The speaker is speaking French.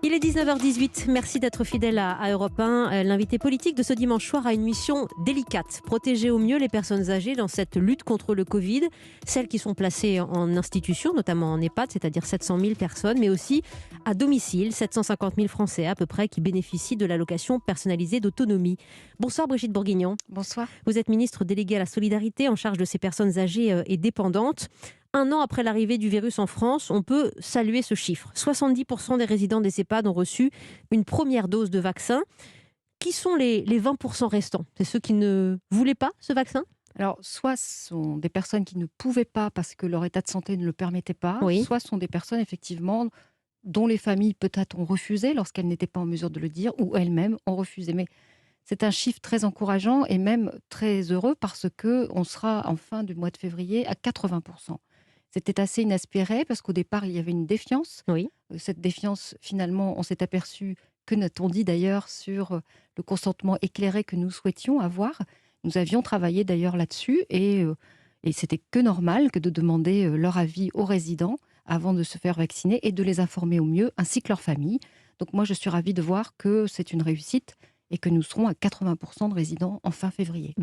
Il est 19h18, merci d'être fidèle à Europe 1. L'invité politique de ce dimanche soir a une mission délicate. Protéger au mieux les personnes âgées dans cette lutte contre le Covid. Celles qui sont placées en institution, notamment en EHPAD, c'est-à-dire 700 000 personnes, mais aussi à domicile, 750 000 Français à peu près qui bénéficient de l'allocation personnalisée d'autonomie. Bonsoir Brigitte Bourguignon. Bonsoir. Vous êtes ministre déléguée à la solidarité en charge de ces personnes âgées et dépendantes. Un an après l'arrivée du virus en France, on peut saluer ce chiffre. 70% des résidents des EHPAD ont reçu une première dose de vaccin. Qui sont les 20% restants? C'est ceux qui ne voulaient pas ce vaccin? Alors, soit ce sont des personnes qui ne pouvaient pas parce que leur état de santé ne le permettait pas, Oui. soit ce sont des personnes effectivement dont les familles peut-être ont refusé lorsqu'elles n'étaient pas en mesure de le dire ou elles-mêmes ont refusé. Mais c'est un chiffre très encourageant et même très heureux parce qu'on sera en fin du mois de février à 80%. C'était assez inespéré parce qu'au départ, il y avait une défiance. Oui. Cette défiance, finalement, on s'est aperçu, que n'a-t-on dit d'ailleurs sur le consentement éclairé que nous souhaitions avoir. Nous avions travaillé d'ailleurs là-dessus et c'était que normal que de demander leur avis aux résidents avant de se faire vacciner et de les informer au mieux, ainsi que leurs familles. Donc moi, je suis ravie de voir que c'est une réussite et que nous serons à 80% de résidents en fin février.